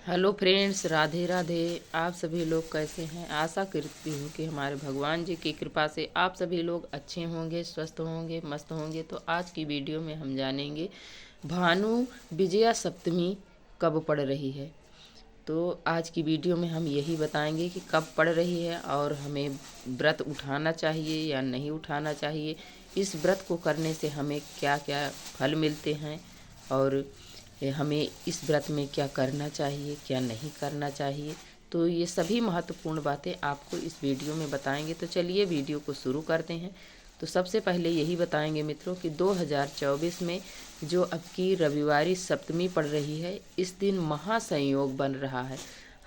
Hello friends, Radhe Radhe. आप सभी लोग कैसे हैं? आशा करती हूँ कि हमारे भगवान जी की कृपा से आप सभी लोग अच्छे होंगे, स्वस्थ होंगे, मस्त होंगे। तो आज की वीडियो में हम जानेंगे भानु विजया सप्तमी कब पड़ रही है। तो आज की वीडियो में हम यही बताएंगे कि कब पड़ रही है और हमें व्रत उठाना चाहिए या नहीं उठाना चाहिए, इस व्रत को करने से हमें क्या क्या फल मिलते हैं और हमें इस व्रत में क्या करना चाहिए, क्या नहीं करना चाहिए। तो ये सभी महत्वपूर्ण बातें आपको इस वीडियो में बताएंगे। तो चलिए वीडियो को शुरू करते हैं। तो सबसे पहले यही बताएंगे मित्रों कि 2024 में जो अब की रविवारी सप्तमी पड़ रही है, इस दिन महासंयोग बन रहा है।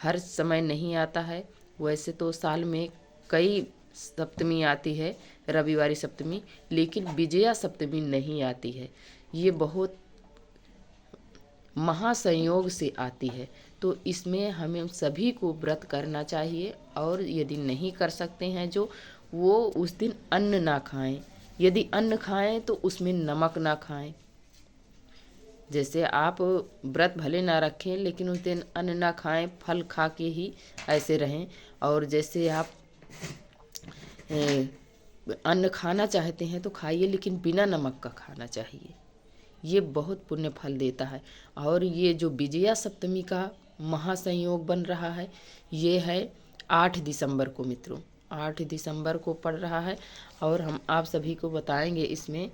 हर समय नहीं आता है, वैसे तो साल में कई सप्तमी आती है, रविवारी सप्तमी, लेकिन विजया सप्तमी नहीं आती है। ये बहुत महासंयोग से आती है। तो इसमें हमें सभी को व्रत करना चाहिए और यदि नहीं कर सकते हैं जो, वो उस दिन अन्न ना खाएं। यदि अन्न खाएं तो उसमें नमक ना खाएं। जैसे आप व्रत भले ना रखें लेकिन उस दिन अन्न ना खाएं, फल खा के ही ऐसे रहें। और जैसे आप अन्न खाना चाहते हैं तो खाइए, लेकिन बिना नमक का खाना चाहिए। ये बहुत पुण्य फल देता है। और ये जो विजया सप्तमी का महासंयोग बन रहा है, ये है 8 दिसंबर को मित्रों, 8 दिसंबर को पड़ रहा है। और हम आप सभी को बताएंगे इसमें,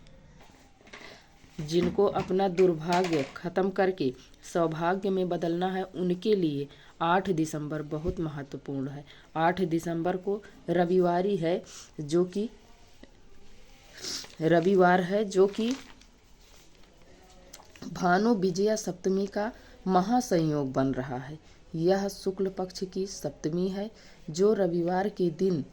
जिनको अपना दुर्भाग्य खत्म करके सौभाग्य में बदलना है, उनके लिए 8 दिसंबर बहुत महत्वपूर्ण है। 8 दिसंबर को रविवार है जो कि भानु विजया सप्तमी का महासंयोग बन रहा है। यह शुक्ल पक्ष की सप्तमी है जो रविवार के दिन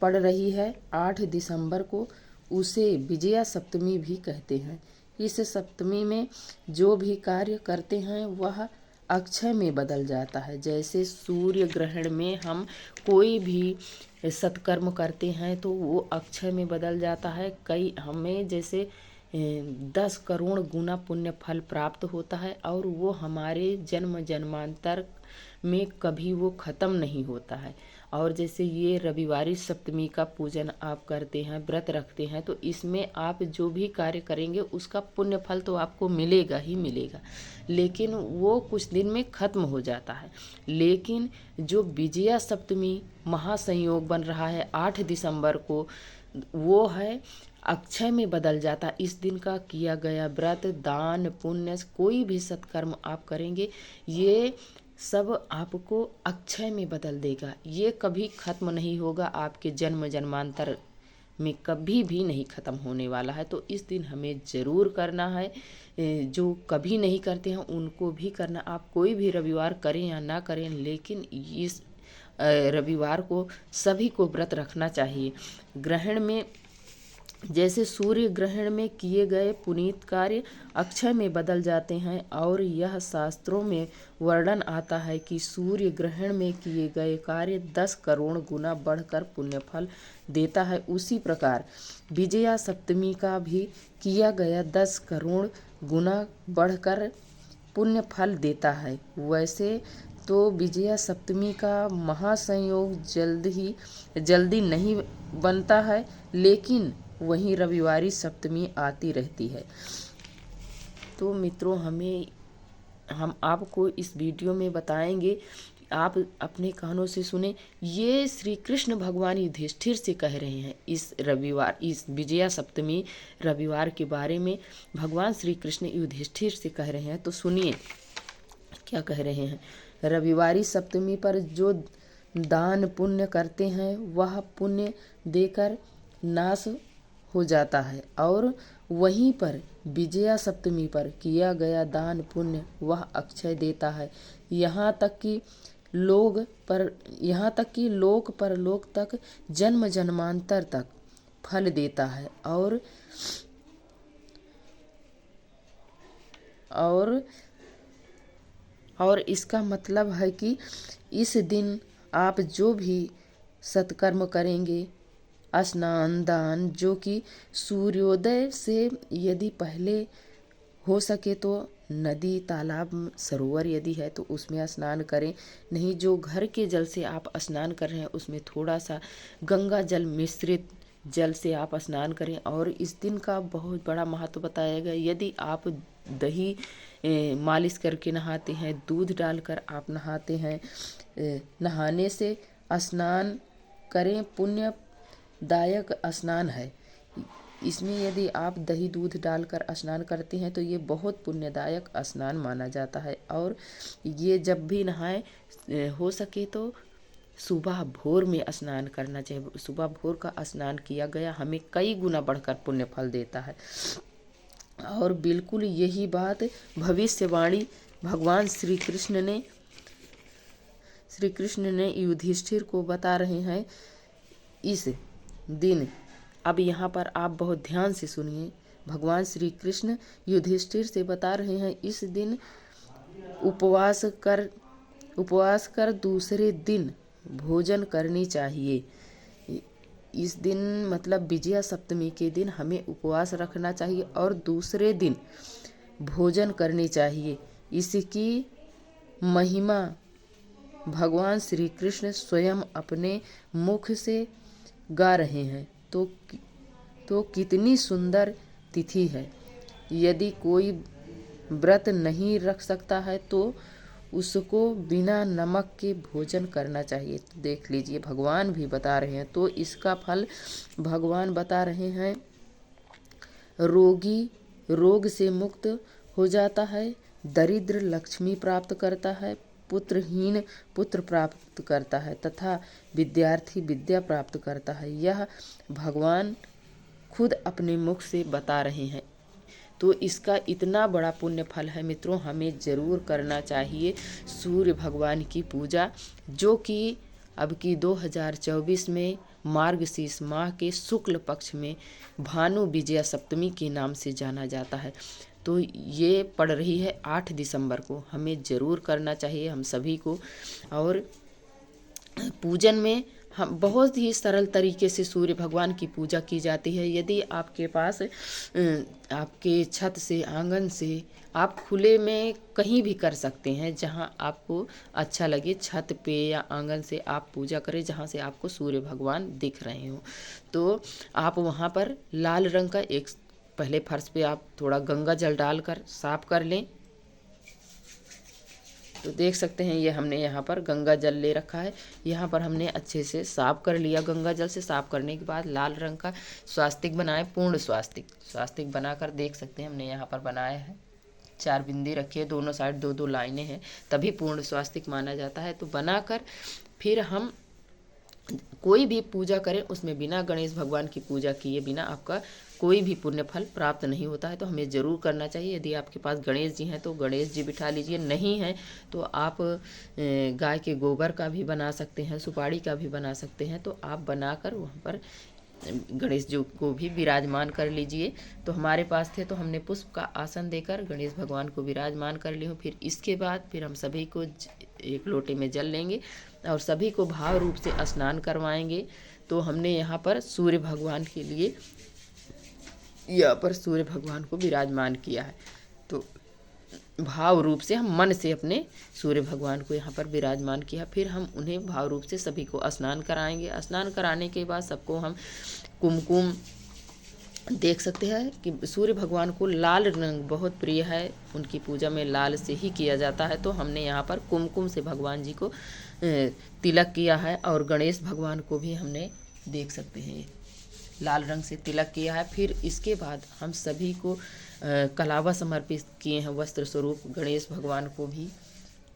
पड़ रही है 8 दिसंबर को। उसे विजया सप्तमी भी कहते हैं। इस सप्तमी में जो भी कार्य करते हैं वह अक्षय में बदल जाता है। जैसे सूर्य ग्रहण में हम कोई भी सत्कर्म करते हैं तो वो अक्षय में बदल जाता है। कई हमें जैसे 10 करोड़ गुना पुण्य फल प्राप्त होता है और वो हमारे जन्म जन्मांतर में कभी वो ख़त्म नहीं होता है। और जैसे ये रविवारी सप्तमी का पूजन आप करते हैं, व्रत रखते हैं, तो इसमें आप जो भी कार्य करेंगे उसका पुण्य फल तो आपको मिलेगा ही मिलेगा, लेकिन वो कुछ दिन में ख़त्म हो जाता है। लेकिन जो विजया सप्तमी महासंयोग बन रहा है 8 दिसंबर को, वो है अक्षय में बदल जाता। इस दिन का किया गया व्रत, दान, पुण्य, कोई भी सत्कर्म आप करेंगे, ये सब आपको अक्षय में बदल देगा। ये कभी खत्म नहीं होगा, आपके जन्म जन्मांतर में कभी भी नहीं ख़त्म होने वाला है। तो इस दिन हमें ज़रूर करना है। जो कभी नहीं करते हैं उनको भी करना। आप कोई भी रविवार करें या ना करें, लेकिन इस रविवार को सभी को व्रत रखना चाहिए। ग्रहण में, जैसे सूर्य ग्रहण में किए गए पुनीत कार्य अक्षय में बदल जाते हैं, और यह शास्त्रों में वर्णन आता है कि सूर्य ग्रहण में किए गए कार्य 10 करोड़ गुना बढ़कर पुण्य फल देता है। उसी प्रकार विजया सप्तमी का भी किया गया 10 करोड़ गुना बढ़कर पुण्य फल देता है। वैसे तो विजया सप्तमी का महासंयोग जल्दी नहीं बनता है, लेकिन वहीं रविवारी सप्तमी आती रहती है। तो मित्रों, हम आपको इस वीडियो में बताएंगे, आप अपने कानों से सुने। ये श्री कृष्ण भगवान युधिष्ठिर से कह रहे हैं इस विजया सप्तमी रविवार के बारे में। भगवान श्री कृष्ण युधिष्ठिर से कह रहे हैं, तो सुनिए क्या कह रहे हैं। रविवारी सप्तमी पर जो दान पुण्य करते हैं वह पुण्य देकर नाश हो जाता है, और वहीं पर विजया सप्तमी पर किया गया दान पुण्य वह अक्षय देता है। यहाँ तक कि लोक परलोक तक जन्म जन्मांतर तक फल देता है। और इसका मतलब है कि इस दिन आप जो भी सत्कर्म करेंगे, स्नान दान, जो कि सूर्योदय से यदि पहले हो सके तो नदी, तालाब, सरोवर यदि है तो उसमें स्नान करें। नहीं, जो घर के जल से आप स्नान कर रहे हैं उसमें थोड़ा सा गंगा जल मिश्रित जल से आप स्नान करें। और इस दिन का बहुत बड़ा महत्व बताया गया। यदि आप दही मालिश करके नहाते हैं, दूध डालकर आप नहाते हैं, नहाने से स्नान करें, पुण्यदायक स्नान है। इसमें यदि आप दही दूध डालकर स्नान करते हैं तो ये बहुत पुण्यदायक स्नान माना जाता है। और ये जब भी नहाएं, हो सके तो सुबह भोर में स्नान करना चाहिए। सुबह भोर का स्नान किया गया हमें कई गुना बढ़कर पुण्य फल देता है। और बिल्कुल यही बात भविष्यवाणी भगवान श्री कृष्ण ने युधिष्ठिर को बता रहे हैं इस दिन। अब यहाँ पर आप बहुत ध्यान से सुनिए। भगवान श्री कृष्ण युधिष्ठिर से बता रहे हैं इस दिन उपवास कर दूसरे दिन भोजन करनी चाहिए। इस दिन मतलब विजया सप्तमी के दिन हमें उपवास रखना चाहिए और दूसरे दिन भोजन करनी चाहिए। इसकी महिमा भगवान श्री कृष्ण स्वयं अपने मुख से गा रहे हैं। तो कितनी सुंदर तिथि है। यदि कोई व्रत नहीं रख सकता है तो उसको बिना नमक के भोजन करना चाहिए। तो देख लीजिए, भगवान भी बता रहे हैं। तो इसका फल भगवान बता रहे हैं, रोगी रोग से मुक्त हो जाता है, दरिद्र लक्ष्मी प्राप्त करता है, पुत्रहीन पुत्र प्राप्त करता है तथा विद्यार्थी विद्या प्राप्त करता है। यह भगवान खुद अपने मुख से बता रहे हैं। तो इसका इतना बड़ा पुण्य फल है मित्रों, हमें ज़रूर करना चाहिए सूर्य भगवान की पूजा, जो कि अब की 2024 में मार्गशीर्ष माह के शुक्ल पक्ष में भानु विजया सप्तमी के नाम से जाना जाता है। तो ये पड़ रही है 8 दिसंबर को। हमें ज़रूर करना चाहिए हम सभी को। और पूजन में हम बहुत ही सरल तरीके से सूर्य भगवान की पूजा की जाती है। यदि आपके पास आपके छत से, आंगन से, आप खुले में कहीं भी कर सकते हैं, जहां आपको अच्छा लगे। छत पे या आंगन से आप पूजा करें जहां से आपको सूर्य भगवान दिख रहे हो। तो आप वहां पर लाल रंग का एक पहले फर्श पे आप थोड़ा गंगा जल डालकर साफ कर लें। तो देख सकते हैं ये हमने यहाँ पर गंगा जल ले रखा है। यहाँ पर हमने अच्छे से साफ कर लिया। गंगा जल से साफ करने के बाद लाल रंग का स्वास्तिक बनाए, पूर्ण स्वास्तिक बनाकर देख सकते हैं हमने यहाँ पर बनाया है। 4 बिंदी रखी है, दोनों साइड 2-2 लाइनें हैं, तभी पूर्ण स्वास्तिक माना जाता है। तो बनाकर फिर हम कोई भी पूजा करें उसमें बिना गणेश भगवान की पूजा किए बिना आपका कोई भी पुण्य फल प्राप्त नहीं होता है। तो हमें ज़रूर करना चाहिए। यदि आपके पास गणेश जी हैं तो गणेश जी बिठा लीजिए, नहीं है तो आप गाय के गोबर का भी बना सकते हैं, सुपारी का भी बना सकते हैं। तो आप बनाकर वहाँ पर गणेश जी को भी विराजमान कर लीजिए। तो हमारे पास थे तो हमने पुष्प का आसन देकर गणेश भगवान को विराजमान कर लिया। फिर इसके बाद फिर हम सभी को एक लोटे में जल लेंगे और सभी को भाव रूप से स्नान करवाएंगे। तो हमने यहाँ पर सूर्य भगवान के लिए यहाँ पर सूर्य भगवान को विराजमान किया है। तो भाव रूप से हम मन से अपने सूर्य भगवान को यहाँ पर विराजमान किया। फिर हम उन्हें भाव रूप से सभी को स्नान कराएंगे। स्नान कराने के बाद सबको हम कुमकुम, देख सकते हैं कि सूर्य भगवान को लाल रंग बहुत प्रिय है, उनकी पूजा में लाल से ही किया जाता है। तो हमने यहाँ पर कुमकुम से भगवान जी को तिलक किया है। और गणेश भगवान को भी हमने देख सकते हैं लाल रंग से तिलक किया है। फिर इसके बाद हम सभी को कलावा समर्पित किए हैं, वस्त्र स्वरूप गणेश भगवान को भी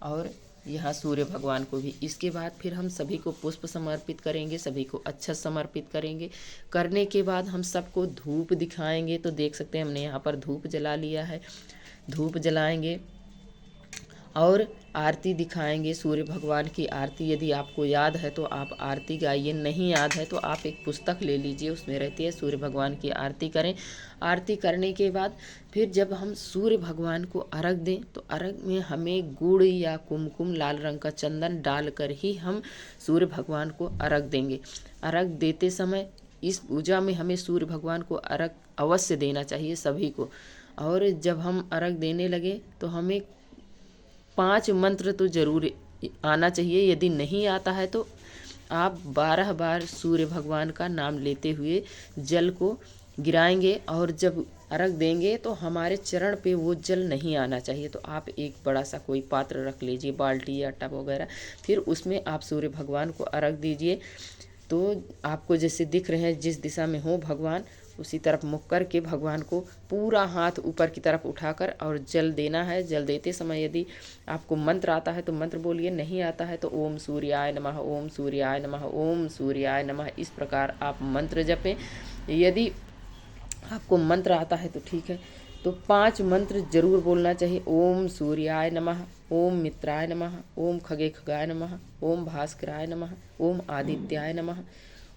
और यहाँ सूर्य भगवान को भी। इसके बाद फिर हम सभी को पुष्प समर्पित करेंगे, सभी को अक्षत समर्पित करेंगे। करने के बाद हम सबको धूप दिखाएंगे। तो देख सकते हैं हमने यहाँ पर धूप जला लिया है, धूप जलाएंगे और आरती दिखाएंगे। सूर्य भगवान की आरती यदि आपको याद है तो आप आरती गाइए, नहीं याद है तो आप एक पुस्तक ले लीजिए, उसमें रहती है सूर्य भगवान की आरती करें। आरती करने के बाद फिर जब हम सूर्य भगवान को अर्घ दें तो अर्घ में हमें गुड़ या कुमकुम, लाल रंग का चंदन डालकर ही हम सूर्य भगवान को अर्घ देंगे। अर्घ देते समय इस पूजा में हमें सूर्य भगवान को अर्घ अवश्य देना चाहिए सभी को। और जब हम अर्घ देने लगे तो हमें 5 मंत्र तो जरूर आना चाहिए। यदि नहीं आता है तो आप 12 बार सूर्य भगवान का नाम लेते हुए जल को गिराएंगे, और जब अर्घ देंगे तो हमारे चरण पे वो जल नहीं आना चाहिए। तो आप एक बड़ा सा कोई पात्र रख लीजिए, बाल्टी या टब वगैरह, फिर उसमें आप सूर्य भगवान को अर्घ दीजिए। तो आपको जैसे दिख रहे हैं जिस दिशा में हो भगवान, उसी तरफ मुख करके भगवान को पूरा हाथ ऊपर की तरफ उठाकर और जल देना है। जल देते समय यदि आपको मंत्र आता है तो मंत्र बोलिए, नहीं आता है तो ओम सूर्याय नमः, ओम सूर्याय नमः, ओम सूर्याय नमः, इस प्रकार आप मंत्र जपें। यदि आपको मंत्र आता है तो ठीक है, तो 5 मंत्र जरूर बोलना चाहिए। ओम सूर्याय नमः, ओम मित्राय नमः, ओम खगे खगाय नमः, ओम भास्कराय नमः, ओम आदित्याय नमः,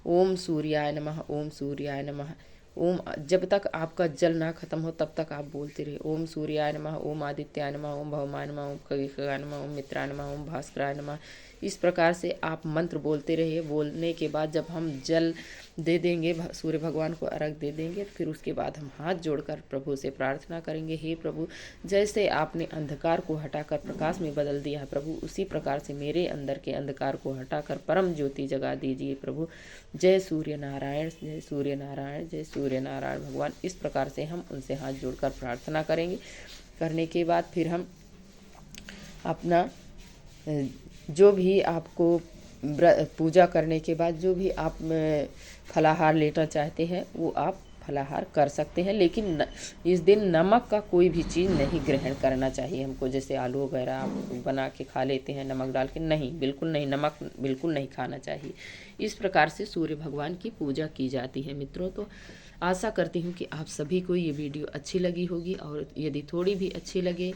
ओम सूर्याय नमः, ओम सूर्याय नमः। ओम, जब तक आपका जल ना खत्म हो तब तक आप बोलते रहे। ओम सूर्याय नमः, ओम आदित्याय नमः, ओम भौमाय नमः, ओम खगे खगाय नमः, ओम मित्राय नमः, ओम भास्कराय नमः। इस प्रकार से आप मंत्र बोलते रहिए। बोलने के बाद जब हम जल दे देंगे, सूर्य भगवान को अर्घ दे देंगे, फिर उसके बाद हम हाथ जोड़कर प्रभु से प्रार्थना करेंगे, हे प्रभु, जैसे आपने अंधकार को हटाकर प्रकाश में बदल दिया है प्रभु, उसी प्रकार से मेरे अंदर के अंधकार को हटाकर परम ज्योति जगा दीजिए प्रभु। जय सूर्य नारायण, जय सूर्य नारायण, जय सूर्य नारायण भगवान। इस प्रकार से हम उनसे हाथ जोड़कर प्रार्थना करेंगे। करने के बाद फिर हम अपना जो भी आपको पूजा करने के बाद जो भी आप फलाहार लेना चाहते हैं वो आप फलाहार कर सकते हैं, लेकिन इस दिन नमक का कोई भी चीज़ नहीं ग्रहण करना चाहिए हमको। जैसे आलू वगैरह आप बना के खा लेते हैं नमक डाल के, नहीं, बिल्कुल नहीं, नमक बिल्कुल नहीं खाना चाहिए। इस प्रकार से सूर्य भगवान की पूजा की जाती है मित्रों। तो आशा करती हूँ कि आप सभी को ये वीडियो अच्छी लगी होगी, और यदि थोड़ी भी अच्छी लगे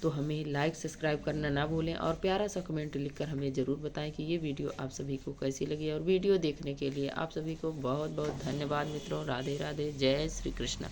तो हमें लाइक सब्सक्राइब करना ना भूलें, और प्यारा सा कमेंट लिखकर हमें ज़रूर बताएं कि ये वीडियो आप सभी को कैसी लगी। और वीडियो देखने के लिए आप सभी को बहुत बहुत धन्यवाद मित्रों। राधे राधे, जय श्री कृष्ण।